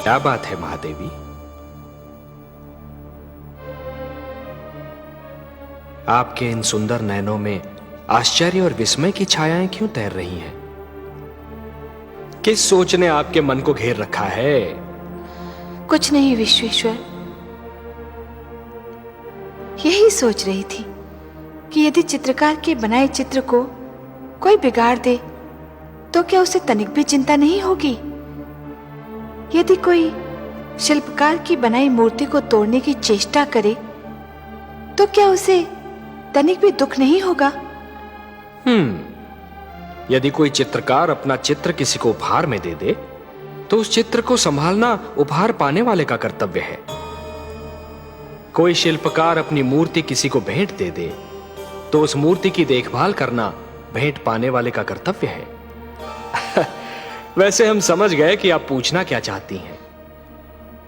क्या बात है महादेवी? आपके इन सुंदर नयनों में आश्चर्य और विस्मय की छायाएं क्यों तैर रही हैं? किस सोच ने आपके मन को घेर रखा है? कुछ नहीं विश्वेश्वर, यही सोच रही थी कि यदि चित्रकार के बनाए चित्र को कोई बिगाड़ दे तो क्या उसे तनिक भी चिंता नहीं होगी? यदि कोई शिल्पकार की बनाई मूर्ति को तोड़ने की चेष्टा करे तो क्या उसे तनिक भी दुख नहीं होगा? यदि कोई चित्रकार अपना चित्र किसी को उपहार में दे दे तो उस चित्र को संभालना उपहार पाने वाले का कर्तव्य है। कोई शिल्पकार अपनी मूर्ति किसी को भेंट दे दे तो उस मूर्ति की देखभाल करना भेंट पाने वाले का कर्तव्य है। वैसे हम समझ गए कि आप पूछना क्या चाहती हैं।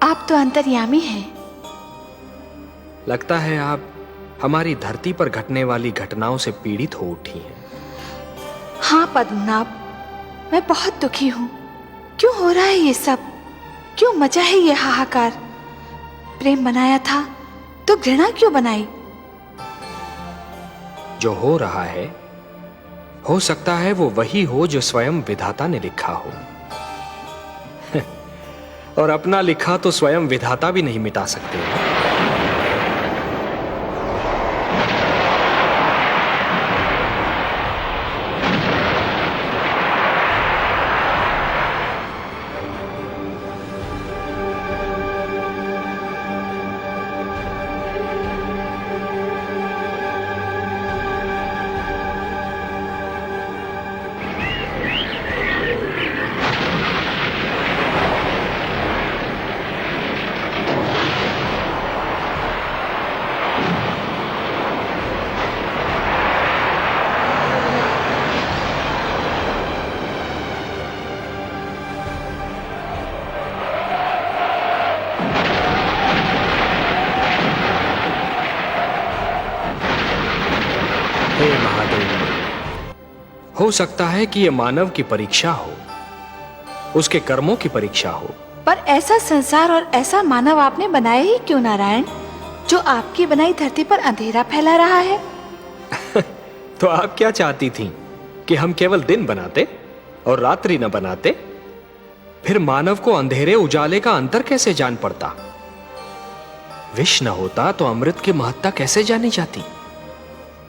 आप तो अंतर्यामी हैं। लगता है आप हमारी धरती पर घटने वाली घटनाओं से पीड़ित हो उठी हैं। हाँ पद्मनाभ, मैं बहुत दुखी हूं। क्यों हो रहा है ये सब? क्यों मचा है ये हाहाकार? प्रेम बनाया था तो घृणा क्यों बनाई? जो हो रहा है हो सकता है वो वही हो जो स्वयं विधाता ने लिखा हो। और अपना लिखा तो स्वयं विधाता भी नहीं मिटा सकते। हे महादेव, हो सकता है कि यह मानव की परीक्षा हो, उसके कर्मों की परीक्षा हो। पर ऐसा संसार और ऐसा मानव आपने बनाया ही क्यों नारायण, जो आपकी बनाई धरती पर अंधेरा फैला रहा है? तो आप क्या चाहती थीं कि हम केवल दिन बनाते और रात्रि न बनाते? फिर मानव को अंधेरे उजाले का अंतर कैसे जान पड़ता? विष न होता तो अमृत की महत्ता कैसे जानी जाती?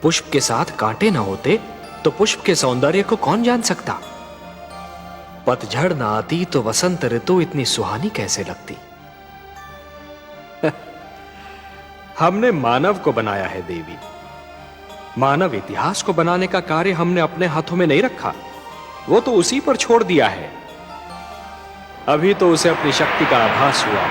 पुष्प के साथ कांटे न होते तो पुष्प के सौंदर्य को कौन जान सकता? पतझड़ न आती तो वसंत ऋतु इतनी सुहानी कैसे लगती? हमने मानव को बनाया है देवी। मानव इतिहास को बनाने का कार्य हमने अपने हाथों में नहीं रखा, वो तो उसी पर छोड़ दिया है। अभी तो उसे अपनी शक्ति का आभास हुआ।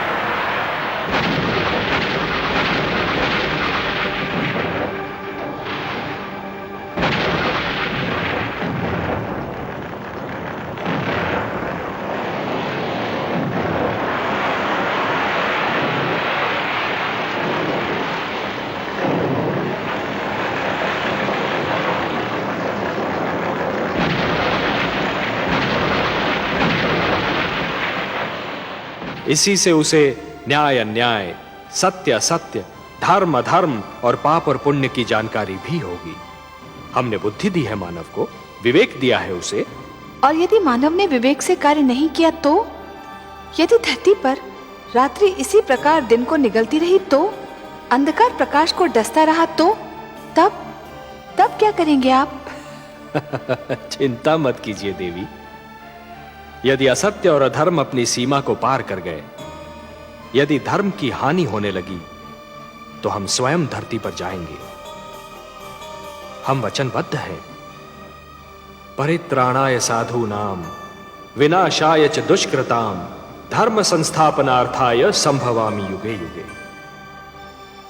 इसी से उसे न्याय अन्याय, सत्य असत्य, धर्म अधर्म और पाप और पुण्य की जानकारी भी होगी। हमने बुद्धि दी है मानव को, विवेक दिया है उसे। और यदि मानव ने विवेक से कार्य नहीं किया तो? यदि धरती पर रात्रि इसी प्रकार दिन को निगलती रही तो? अंधकार प्रकाश को डसता रहा तो? तब क्या करेंगे आप? चिंता मत कीजिए देवी। यदि असत्य और अधर्म अपनी सीमा को पार कर गए, यदि धर्म की हानि होने लगी, तो हम स्वयं धरती पर जाएंगे। हम वचनबद्ध हैं। परित्राणाय साधूनाम विनाशाय च दुष्कृताम धर्म संस्थापनार्थाय संभवामि युगे युगे।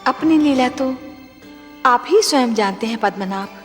अपनी लीला तो आप ही स्वयं जानते हैं पद्मनाभ।